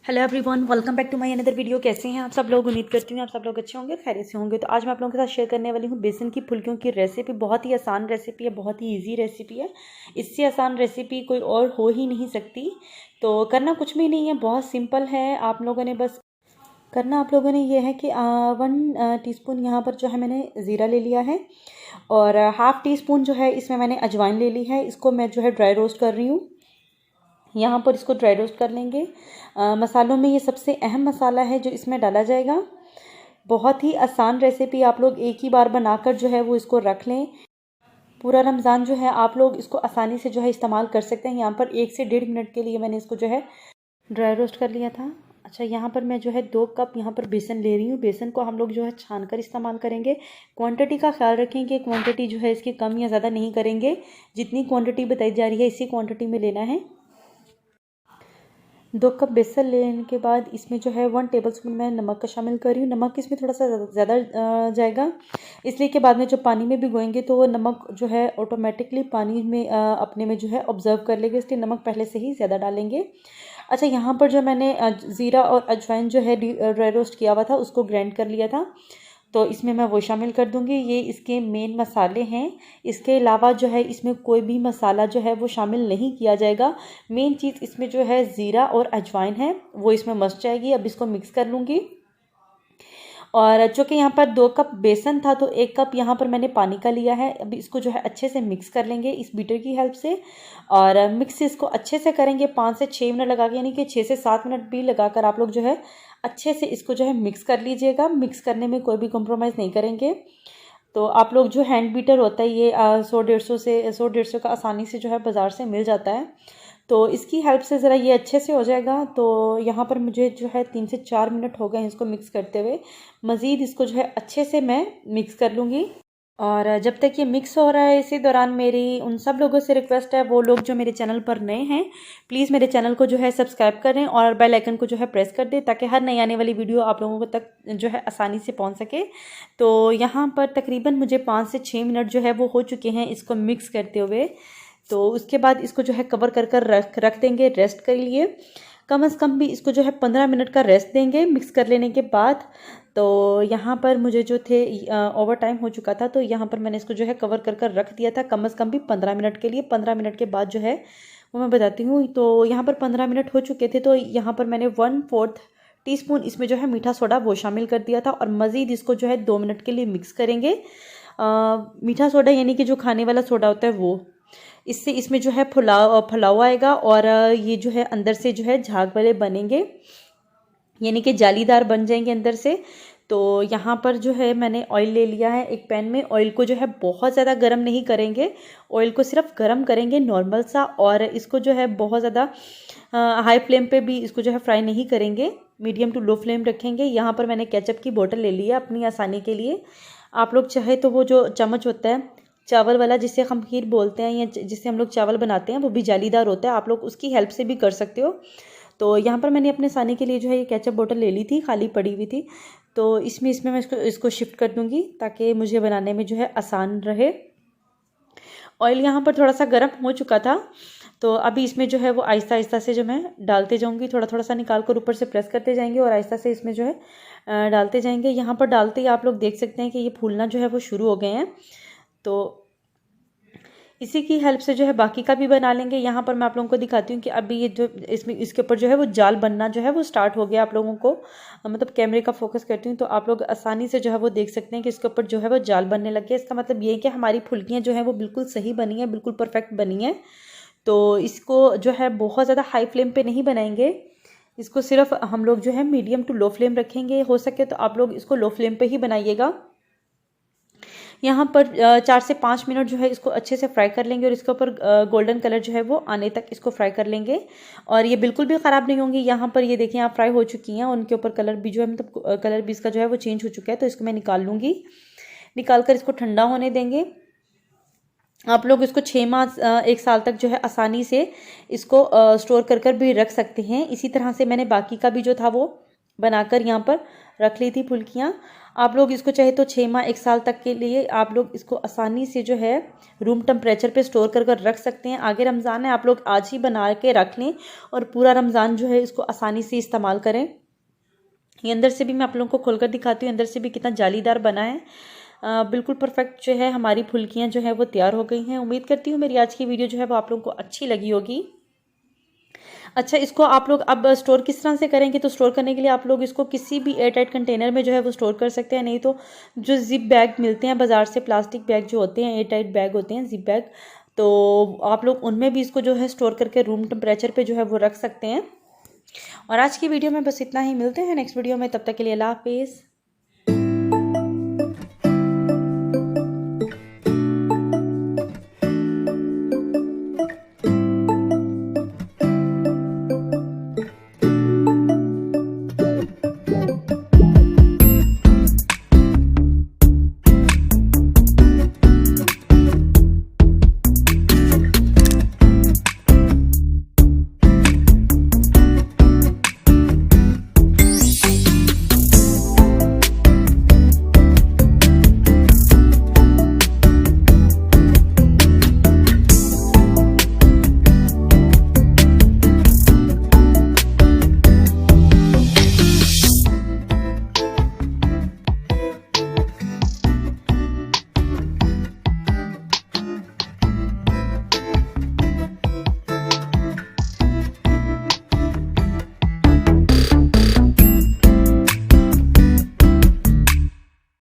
Hello everyone, welcome back to my another video. कैसे हैं आप सब लोग? उम्मीद करती हूँ आप सब लोग अच्छे होंगे, खैरियत से होंगे। तो आज मैं आप लोगों के साथ शेयर करने वाली हूँ बेसन की फुल्कियों की रेसिपी। बहुत ही आसान रेसिपी है, बहुत ही इजी रेसिपी है। इससे आसान रेसिपी कोई और हो ही नहीं सकती। तो करना कुछ भी नहीं है, बहुत सिंपल है। आप लोगों ने बस करना आप लोगों ने ये है कि 1 टीस्पून यहाँ पर जो है मैंने ज़ीरा ले लिया है, और हाफ़ टी स्पून जो है इसमें मैंने अजवाइन ले ली है। इसको मैं जो है ड्राई रोस्ट कर रही हूँ। यहाँ पर इसको ड्राई रोस्ट कर लेंगे। मसालों में ये सबसे अहम मसाला है जो इसमें डाला जाएगा। बहुत ही आसान रेसिपी, आप लोग एक ही बार बनाकर जो है वो इसको रख लें। पूरा रमज़ान जो है आप लोग इसको आसानी से जो है इस्तेमाल कर सकते हैं। यहाँ पर 1 से 1.5 मिनट के लिए मैंने इसको जो है ड्राई रोस्ट कर लिया था। अच्छा, यहाँ पर मैं जो है 2 कप यहाँ पर बेसन ले रही हूँ। बेसन को हम लोग जो है छान कर इस्तेमाल करेंगे। क्वांटिटी का ख्याल रखेंगे, क्वांटिटी जो है इसकी कम या ज़्यादा नहीं करेंगे। जितनी क्वांटिटी बताई जा रही है इसी क्वांटिटी में लेना है। 2 कप बेसन लेने के बाद इसमें जो है 1 टेबलस्पून मैं नमक का शामिल कर रही हूँ। नमक इसमें थोड़ा सा ज़्यादा जाएगा, इसलिए कि बाद में जब पानी में भिगोएंगे तो वो नमक जो है ऑटोमेटिकली पानी में अपने में जो है ऑब्जर्व कर लेंगे, इसलिए नमक पहले से ही ज़्यादा डालेंगे। अच्छा, यहाँ पर जो मैंने ज़ीरा और अजवाइन जो है ड्राई रोस्ट किया हुआ था उसको ग्राइंड कर लिया था, तो इसमें मैं वो शामिल कर दूंगी। ये इसके मेन मसाले हैं। इसके अलावा जो है इसमें कोई भी मसाला जो है वो शामिल नहीं किया जाएगा। मेन चीज़ इसमें जो है ज़ीरा और अजवाइन है, वो इसमें मस्ट जाएगी। अब इसको मिक्स कर लूँगी। और चूँकि यहाँ पर 2 कप बेसन था तो 1 कप यहाँ पर मैंने पानी का लिया है। अभी इसको जो है अच्छे से मिक्स कर लेंगे इस बीटर की हेल्प से। और मिक्स इसको अच्छे से करेंगे 5 से 6 मिनट लगा के, यानी कि 6 से 7 मिनट भी लगाकर आप लोग जो है अच्छे से इसको जो है मिक्स कर लीजिएगा। मिक्स करने में कोई भी कॉम्प्रोमाइज़ नहीं करेंगे। तो आप लोग जो हैंड बीटर होता है ये 100-150 का आसानी से जो है बाज़ार से मिल जाता है, तो इसकी हेल्प से ज़रा ये अच्छे से हो जाएगा। तो यहाँ पर मुझे जो है 3 से 4 मिनट हो गए हैं इसको मिक्स करते हुए। मज़ीद इसको जो है अच्छे से मैं मिक्स कर लूँगी। और जब तक ये मिक्स हो रहा है इसी दौरान मेरी उन सब लोगों से रिक्वेस्ट है, वो लोग जो मेरे चैनल पर नए हैं प्लीज़ मेरे चैनल को जो है सब्सक्राइब करें और बेल आइकन को जो है प्रेस कर दें, ताकि हर नई आने वाली वीडियो आप लोगों को तक जो है आसानी से पहुंच सके। तो यहाँ पर तकरीबन मुझे 5 से 6 मिनट जो है वो हो चुके हैं इसको मिक्स करते हुए। तो उसके बाद इसको जो है कवर कर रख देंगे रेस्ट के लिए। कम से कम भी इसको जो है 15 मिनट का रेस्ट देंगे मिक्स कर लेने के बाद। तो यहाँ पर मुझे जो थे ओवर टाइम हो चुका था, तो यहाँ पर मैंने इसको जो है कवर कर रख दिया था कम से कम भी 15 मिनट के लिए। 15 मिनट के बाद जो है वो मैं बताती हूँ। तो यहाँ पर 15 मिनट हो चुके थे, तो यहाँ पर मैंने 1/4 टीस्पून इसमें जो है मीठा सोडा वो शामिल कर दिया था। और मज़ीद इसको जो है 2 मिनट के लिए मिक्स करेंगे। मीठा सोडा यानी कि जो खाने वाला सोडा होता है वो, इससे इसमें जो है फुलाव आएगा और ये जो है अंदर से जो है झाग वाले बनेंगे, यानी कि जालीदार बन जाएंगे अंदर से। तो यहाँ पर जो है मैंने ऑयल ले लिया है एक पैन में। ऑयल को जो है बहुत ज़्यादा गर्म नहीं करेंगे, ऑयल को सिर्फ गर्म करेंगे नॉर्मल सा। और इसको जो है बहुत ज़्यादा हाई फ्लेम पे भी इसको जो है फ्राई नहीं करेंगे, मीडियम टू लो फ्लेम रखेंगे। यहाँ पर मैंने केचप की बोतल ले ली है अपनी आसानी के लिए। आप लोग चाहे तो वो जो चम्मच होता है चावल वाला जिससे हम खीर बोलते हैं या जिससे हम लोग चावल बनाते हैं, वो भी जालीदार होता है, आप लोग उसकी हेल्प से भी कर सकते हो। तो यहाँ पर मैंने अपने आसानी के लिए जो है ये केचप बोतल ले ली थी, खाली पड़ी हुई थी। तो इसमें मैं इसको शिफ्ट कर दूँगी ताकि मुझे बनाने में जो है आसान रहे। ऑयल यहाँ पर थोड़ा सा गर्म हो चुका था, तो अभी इसमें जो है वो आहिस्ता आहिस्ता से जो मैं डालते जाऊँगी। थोड़ा थोड़ा सा निकाल कर ऊपर से प्रेस करते जाएंगे और आहिस्ता से इसमें जो है डालते जाएंगे। यहाँ पर डालते ही आप लोग देख सकते हैं कि ये फूलना जो है वो शुरू हो गए हैं। तो इसी की हेल्प से जो है बाकी का भी बना लेंगे। यहाँ पर मैं आप लोगों को दिखाती हूँ कि अभी ये जो इसके ऊपर जो है वो जाल बनना जो है वो स्टार्ट हो गया। आप लोगों को मतलब कैमरे का फोकस करती हूँ तो आप लोग आसानी से जो है वो देख सकते हैं कि इसके ऊपर जो है वो जाल बनने लग गया। इसका मतलब ये है कि हमारी फुल्कियाँ जो हैं वो बिल्कुल सही बनी है, बिल्कुल परफेक्ट बनी है। तो इसको जो है बहुत ज़्यादा हाई फ्लेम पर नहीं बनाएंगे, इसको सिर्फ हम लोग जो है मीडियम टू लो फ्लेम रखेंगे। हो सके तो आप लोग इसको लो फ्लेम पर ही बनाइएगा। यहाँ पर 4 से 5 मिनट जो है इसको अच्छे से फ्राई कर लेंगे और इसके ऊपर गोल्डन कलर जो है वो आने तक इसको फ्राई कर लेंगे। और ये बिल्कुल भी ख़राब नहीं होंगी। यहाँ पर ये देखें आप फ्राई हो चुकी हैं, उनके ऊपर कलर भी जो है मतलब कलर भी इसका जो है वो चेंज हो चुका है। तो इसको मैं निकाल लूँगी। निकाल कर इसको ठंडा होने देंगे। आप लोग इसको 6 माह 1 साल तक जो है आसानी से इसको स्टोर कर भी रख सकते हैं। इसी तरह से मैंने बाकी का भी जो था वो बनाकर यहाँ पर रख ली थी फुल्कियाँ। आप लोग इसको चाहे तो 6 माह 1 साल तक के लिए आप लोग इसको आसानी से जो है रूम टेम्परेचर पे स्टोर कर रख सकते हैं। आगे रमज़ान है, आप लोग आज ही बना के रख लें और पूरा रमज़ान जो है इसको आसानी से इस्तेमाल करें। ये अंदर से भी मैं आप लोगों को खोलकर दिखाती हूँ, अंदर से भी कितना जालीदार बना है। बिल्कुल परफेक्ट जो है हमारी फुल्कियाँ जो है वो तैयार हो गई हैं। उम्मीद करती हूँ मेरी आज की वीडियो जो है वो आप लोगों को अच्छी लगी होगी। अच्छा, इसको आप लोग अब स्टोर किस तरह से करेंगे, तो स्टोर करने के लिए आप लोग इसको किसी भी एयर टाइट कंटेनर में जो है वो स्टोर कर सकते हैं। नहीं तो जो जिप बैग मिलते हैं बाज़ार से, प्लास्टिक बैग जो होते हैं, एयर टाइट बैग होते हैं, जिप बैग, तो आप लोग उनमें भी इसको जो है स्टोर करके रूम टेम्परेचर पे जो है वो रख सकते हैं। और आज की वीडियो में बस इतना ही। मिलते हैं नेक्स्ट वीडियो में, तब तक के लिए अल्लाह हाफिज़।